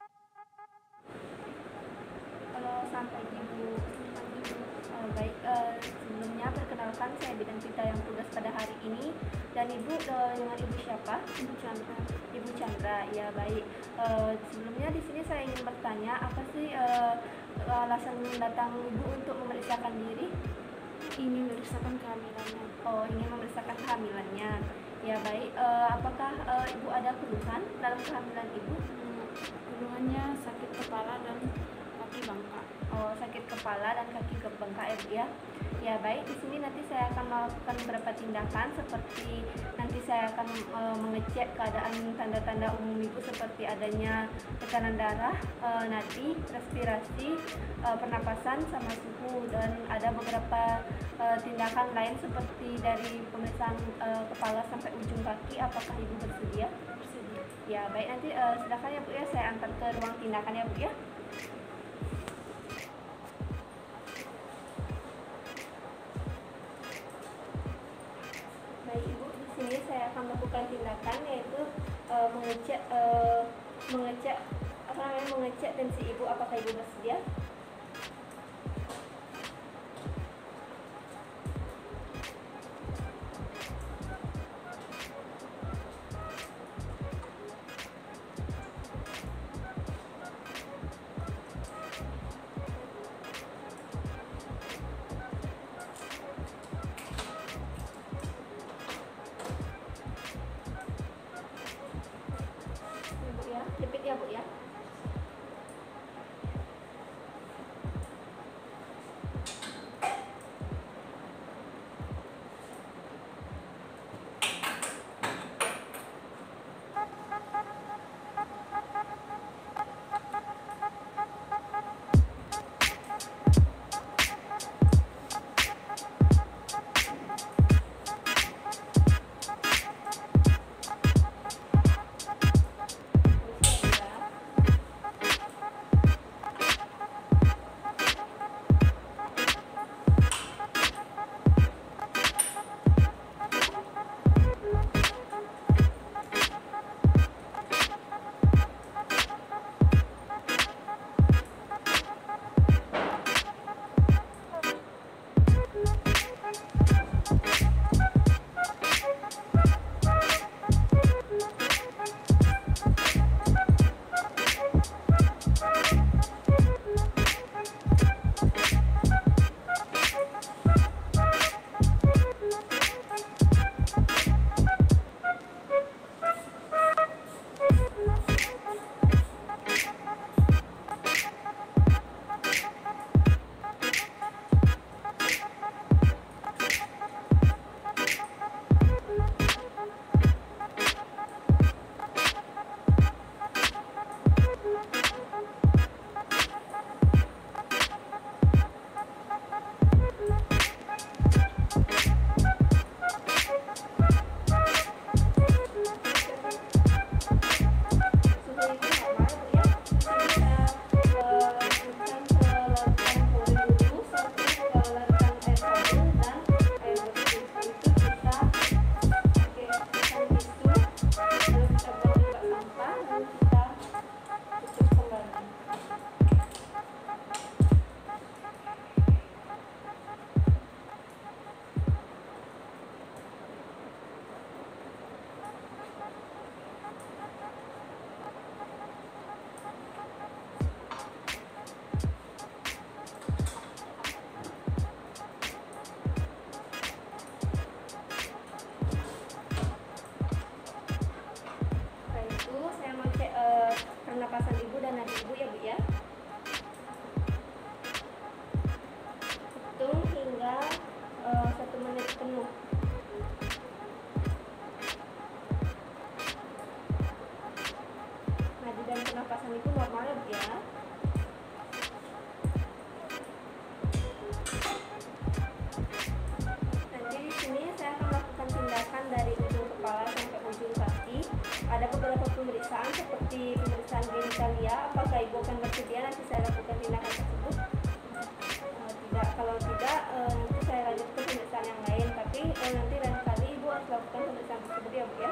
Halo, selamat pagi Bu. Baik, sebelumnya perkenalkan saya Bidang Tita yang tugas pada hari ini. Dan Ibu dengan Ibu siapa? Ibu Chandra. Ibu Chandra, ya baik. Sebelumnya di sini saya ingin bertanya, apa sih alasan datang Ibu untuk memeriksakan diri? Ingin memeriksakan kehamilannya. Oh, ingin memeriksakan kehamilannya. Ya baik, apakah Ibu ada keluhan dalam kehamilan Ibu? Keluhannya sakit kepala dan kaki bengkak. Oh, sakit kepala dan kaki bengkak ya Bu ya. Ya baik, di sini nanti saya akan melakukan beberapa tindakan, seperti nanti saya akan mengecek keadaan tanda-tanda umum Ibu, seperti adanya tekanan darah, nadi, respirasi, pernapasan sama suhu, dan ada beberapa tindakan lain seperti dari pemeriksaan kepala sampai ujung kaki. Apakah Ibu bersedia? Bersedia. Ya baik, nanti silakan ya Bu ya, saya antar ke ruang tindakan ya Bu ya. Baik Ibu, di sini saya akan melakukan tindakan, yaitu mengecek tensi Ibu. Apakah Ibu bersedia? Ibu ya, jepit ya Bu ya. Pernapasan Ibu dan nadi Ibu ya Bu ya. Hitung hingga 1 menit penuh. Nadi dan pernapasan Ibu normal ya Bu ya. Nanti di sini saya akan melakukan tindakan dari ujung kepala sampai ujung kaki. Ada beberapa pemeriksaan seperti pemeriksaan genitalia. Apakah Ibu akan bersedia nanti saya lakukan tindakan tersebut? Tidak, kalau tidak nanti saya lanjut ke pemeriksaan yang lain. Tapi nanti lain kali Ibu harus lakukan pemeriksaan tersebut ya Bu ya.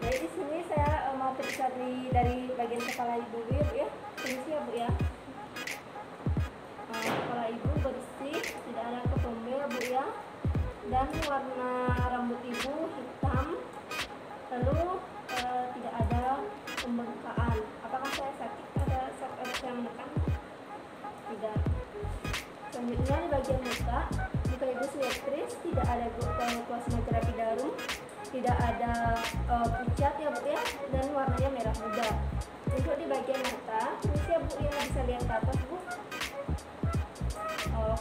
Jadi di sini saya mau periksa di dari bagian kepala ibu dulu ya Bu ya. Permisi ya Bu ya. Kepala ibu bersih, tidak ada kepembe ya Bu ya. Dan warna rambut ibu hitam, lalu tidak ada pembengkakan. Apakah saya sakit? Ada saya menekan? Tidak. Selanjutnya di bagian muka ibu simetris, tidak ada plasma epidermis, tidak ada pucat ya Bu ya, dan warnanya merah muda. Untuk di bagian mata, ini ya Bu ya, bisa lihat ke atas Bu.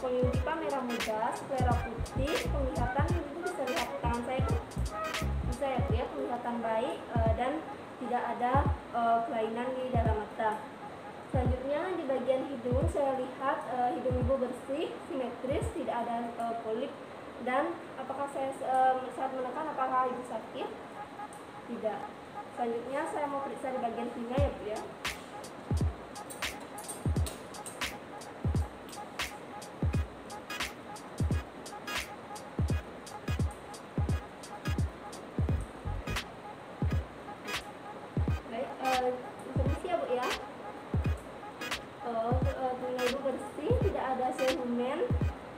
Konjungtiva merah muda, sklera putih, penglihatan ibu bisa lihat tangan saya kan? Bisa ya Bu ya, penglihatan baik dan tidak ada kelainan di dalam mata. Selanjutnya di bagian hidung saya lihat hidung ibu bersih, simetris, tidak ada polip. Dan apakah saya saat menekan apakah ibu sakit? Tidak. Selanjutnya saya mau periksa di bagian telinga ya Bu ya. Baik, permisi ya Bu ya. Telinga ibu bersih, tidak ada serumen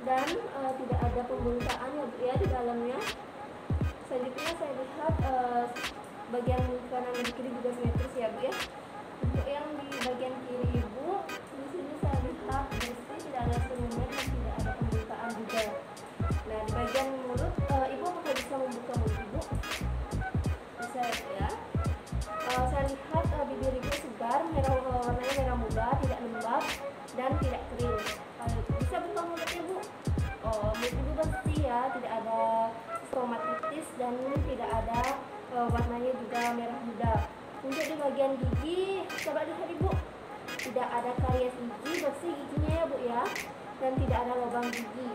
dan tidak ada pembengkakan ya Bu ya di dalamnya. Selanjutnya saya lihat bagian kanan dan kiri juga simetris ya Bu ya. Untuk yang di bagian kiri ibu, di sini saya lihat bersih, tidak ada serumen dan tidak ada pembengkakan juga. Nah di bagian mulut, ibu apakah bisa membuka mulut ibu? Bisa ya Bu ya. Saya lihat bibir ibu segar, warnanya merah muda, tidak lembab dan tidak kering. Bisa buka mulutnya Bu? Mulut ibu bersih ya, tidak ada stomatitis dan tidak ada warnanya juga merah muda. Untuk di bagian gigi, coba lihat ibu, tidak ada karies gigi, bersih giginya ya Bu ya, dan tidak ada lubang gigi.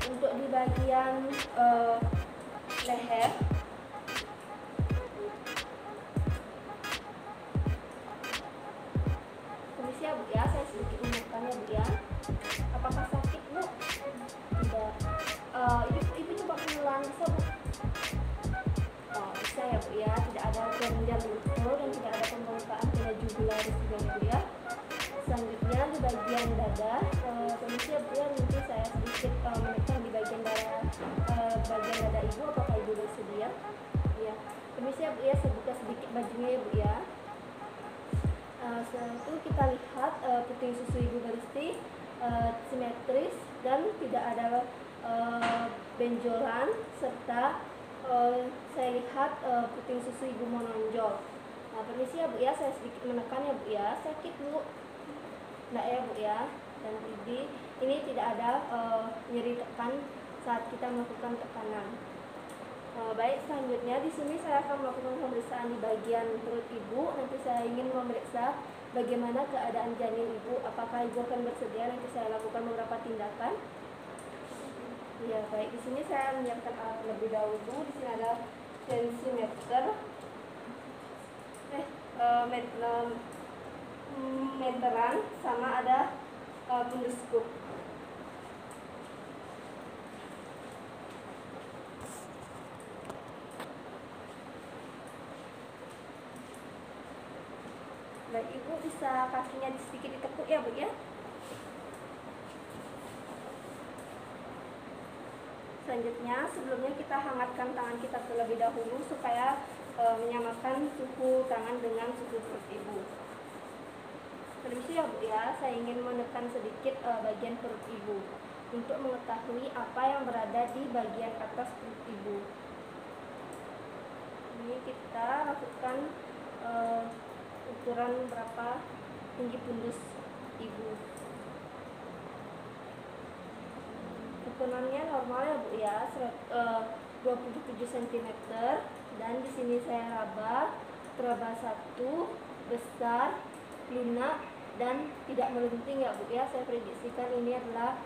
Untuk di bagian leher, permisi ya Bu ya, saya sedikit menekan ya Bu ya. Apakah sakit Bu? Tidak. Ibu coba penulan bisa Bu? Bisa ya Bu ya, tidak ada kelenjar lumpur dan tidak ada pembengkakan pada jugularis juga ya Bu ya. Selanjutnya di bagian dada, permisi ya Bu ya, nanti saya sedikit menekan di bagian dada ibu. Apakah ibu bersedia? Ya, permisi ya Bu ya, saya buka sedikit bajunya ya Bu ya. Setelah itu kita lihat puting susu ibu bersih, simetris dan tidak ada benjolan, serta saya lihat puting susu ibu menonjol. Nah permisi ya Bu ya, saya sedikit menekan ya Bu ya. Sakit Bu? Enggak ya Bu ya. Dan ini tidak ada nyeri tekan saat kita melakukan tekanan. Baik, selanjutnya di sini saya akan melakukan pemeriksaan di bagian perut ibu. Nanti saya ingin memeriksa bagaimana keadaan janin ibu. Apakah ibu akan bersedia? Nanti saya lakukan beberapa tindakan. Ya, baik. Di sini saya menyiapkan alat terlebih dahulu. Di sini ada tensimeter, meteran, sama ada funduskop. Baik, ibu bisa kakinya sedikit ditekuk ya Bu ya. Selanjutnya, sebelumnya kita hangatkan tangan kita terlebih dahulu supaya menyamakan suhu tangan dengan suhu perut ibu. Permisi ya Bu ya, saya ingin menekan sedikit bagian perut ibu untuk mengetahui apa yang berada di bagian atas perut ibu. Ini kita lakukan ukuran berapa tinggi pundus ibu. Ukurannya normal ya Bu ya, 27 cm, dan di sini saya raba 1 besar, lunak dan tidak melenting ya Bu ya. Saya prediksikan ini adalah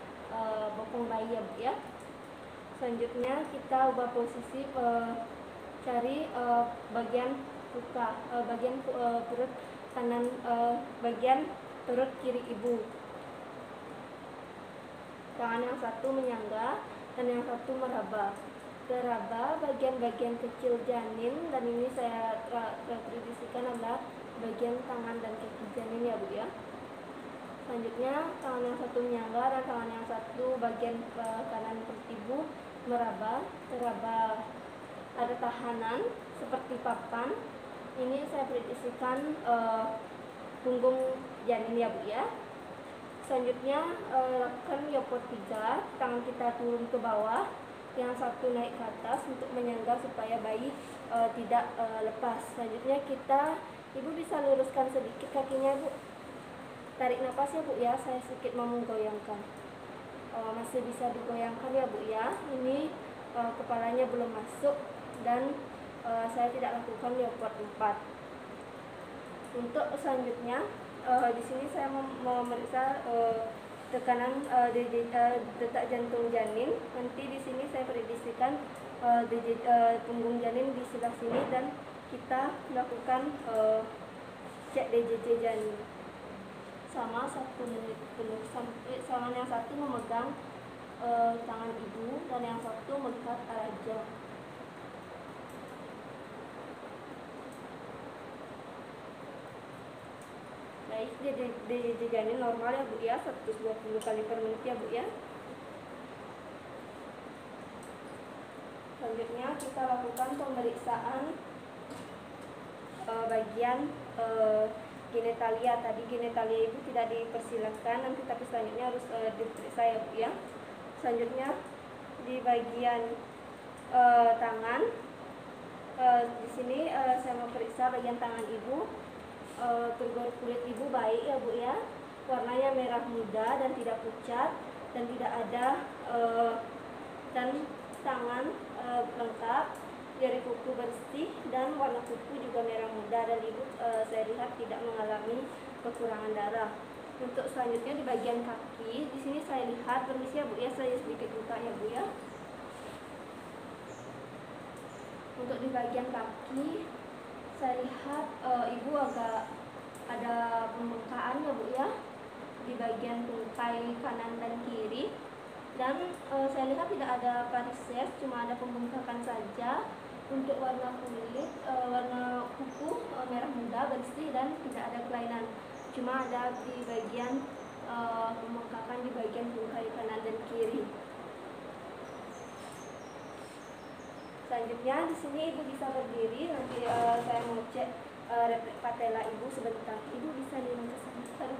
bokong bayi ya Bu ya. Selanjutnya kita ubah posisi, cari bagian buka, bagian perut kanan, bagian perut kiri ibu. Tangan yang satu menyangga dan yang satu meraba. teraba bagian-bagian kecil janin, dan ini saya prediksikan adalah bagian tangan dan kaki janin ya Bu ya. Selanjutnya tangan yang satu menyangga dan tangan yang satu bagian kanan perut ibu meraba, teraba ada tahanan seperti papan. Ini saya prediksikan punggung janin ya Bu ya. Selanjutnya lakukan Yopot 3, tangan kita turun ke bawah, yang satu naik ke atas untuk menyangga supaya bayi tidak lepas. Selanjutnya ibu bisa luruskan sedikit kakinya Bu. Tarik nafas ya Bu ya, saya sedikit mau menggoyangkan. Masih bisa digoyangkan ya Bu ya. Ini kepalanya belum masuk dan saya tidak lakukan Yopot 4. Untuk selanjutnya di sini saya memeriksa tekanan detak jantung janin. Nanti di sini saya prediksikan punggung janin di sebelah sini, dan kita lakukan cek DJJ janin sama 1 menit penuh. Tangan yang satu memegang tangan ibu dan yang satu melihat arah jam. Baik, DJJ janin normal ya Bu ya, 120 kali per menit ya Bu ya. Selanjutnya kita lakukan pemeriksaan bagian genitalia. Tadi genitalia ibu tidak dipersilakan, nanti tapi selanjutnya harus diperiksa ya Bu ya. Selanjutnya di bagian tangan, di sini saya memeriksa bagian tangan ibu. Turgor kulit ibu baik ya Bu ya, warnanya merah muda dan tidak pucat dan tidak ada dan tangan lengkap, jari kuku bersih dan warna kuku juga merah muda, dan ibu saya lihat tidak mengalami kekurangan darah. Untuk selanjutnya di bagian kaki, di sini saya lihat, permisi ya Bu ya, saya sedikit buka ya Bu ya. Untuk di bagian kaki saya lihat ibu agak ada pembengkakan ya Bu ya di bagian tungkai kanan dan kiri, dan saya lihat tidak ada varises, cuma ada pembengkakan saja. Untuk warna kulit, warna kuku merah muda bersih dan tidak ada kelainan, cuma ada di bagian pembengkakan di bagian tungkai kanan dan kiri. Selanjutnya di sini ibu bisa berdiri, nanti saya mau cek refleks patella ibu sebentar. Ibu bisa lihat ke sana.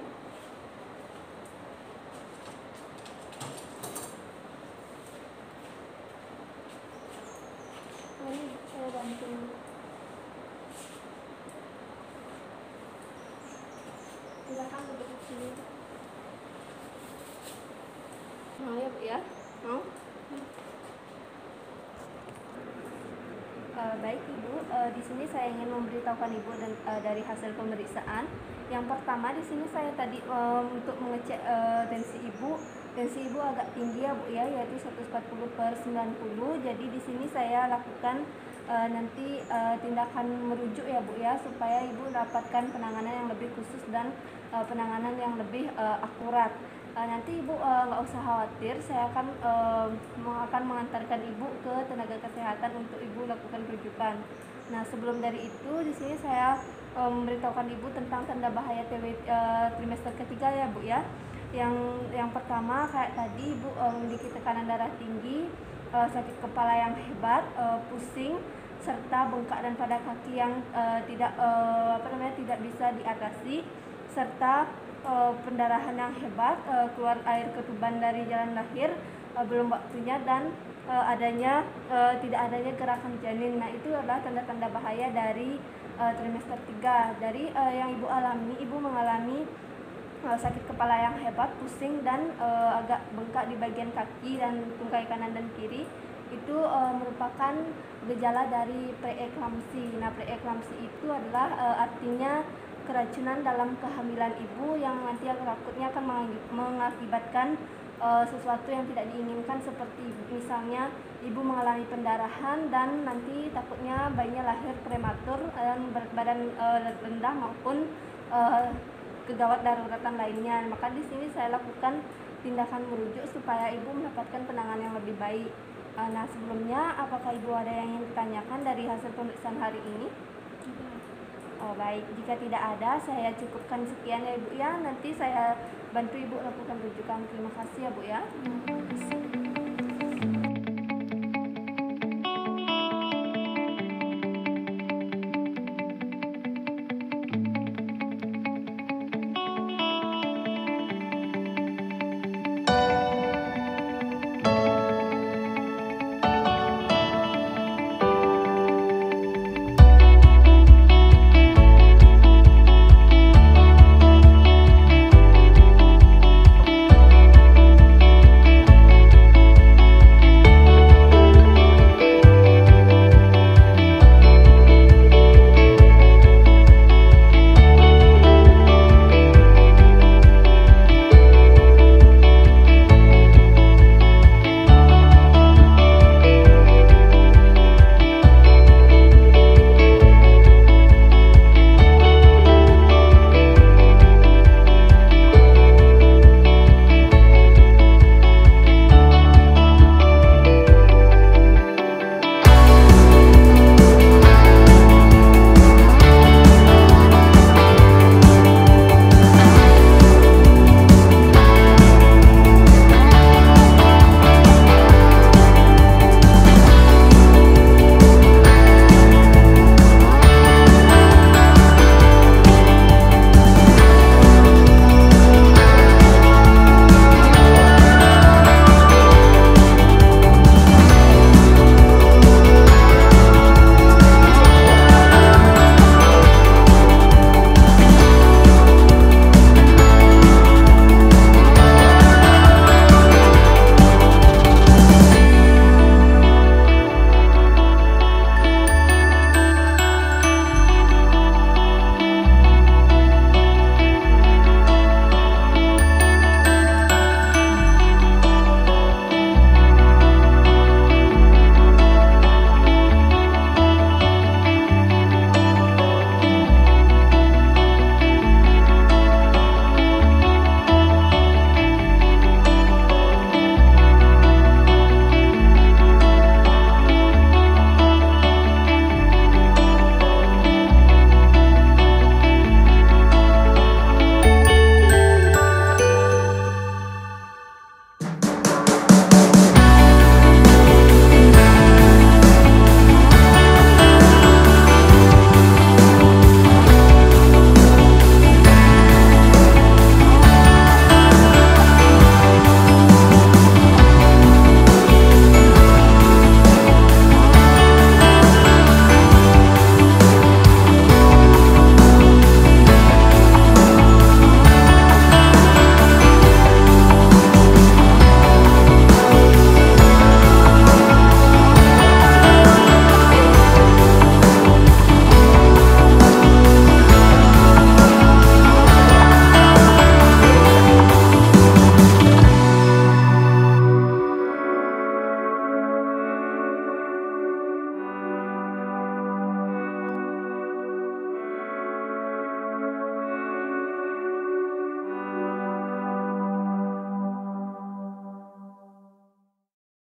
Mari saya bantu. Silakan duduk di sini. Mau ya Bu ya? Mau? Baik Ibu, di sini saya ingin memberitahukan Ibu dan dari hasil pemeriksaan. Yang pertama di sini saya tadi untuk mengecek tensi Ibu agak tinggi ya Bu ya, yaitu 140/90. Jadi di sini saya lakukan nanti tindakan merujuk ya Bu ya, supaya Ibu dapatkan penanganan yang lebih khusus dan penanganan yang lebih akurat. Nanti Ibu nggak usah khawatir, saya akan mengantarkan Ibu ke tenaga kesehatan untuk Ibu lakukan rujukan. Nah, sebelum dari itu di sini saya memberitahukan Ibu tentang tanda bahaya trimester ketiga ya Bu ya. Yang pertama kayak tadi Ibu memiliki tekanan darah tinggi, sakit kepala yang hebat, pusing, serta bengkak dan pada kaki yang tidak bisa diatasi, serta pendarahan yang hebat, keluar air ketuban dari jalan lahir belum waktunya, dan tidak adanya gerakan janin. Nah, itu adalah tanda-tanda bahaya dari trimester 3. Dari yang Ibu alami, Ibu mengalami sakit kepala yang hebat, pusing, dan agak bengkak di bagian kaki dan tungkai kanan dan kiri. Itu merupakan gejala dari preeklamsi. Nah, preeklamsi itu adalah artinya keracunan dalam kehamilan Ibu yang nanti takutnya akan mengakibatkan sesuatu yang tidak diinginkan, seperti misalnya Ibu mengalami pendarahan dan nanti takutnya bayinya lahir prematur dan berat badan rendah maupun kegawat daruratan lainnya. Maka di sini saya lakukan tindakan merujuk supaya Ibu mendapatkan penanganan yang lebih baik. Nah, sebelumnya apakah Ibu ada yang ingin ditanyakan dari hasil pemeriksaan hari ini? Tidak. Oh, baik, jika tidak ada, saya cukupkan sekian ya Ibu ya. Nanti saya bantu Ibu lakukan rujukan. Terima kasih ya Bu ya. Terima kasih.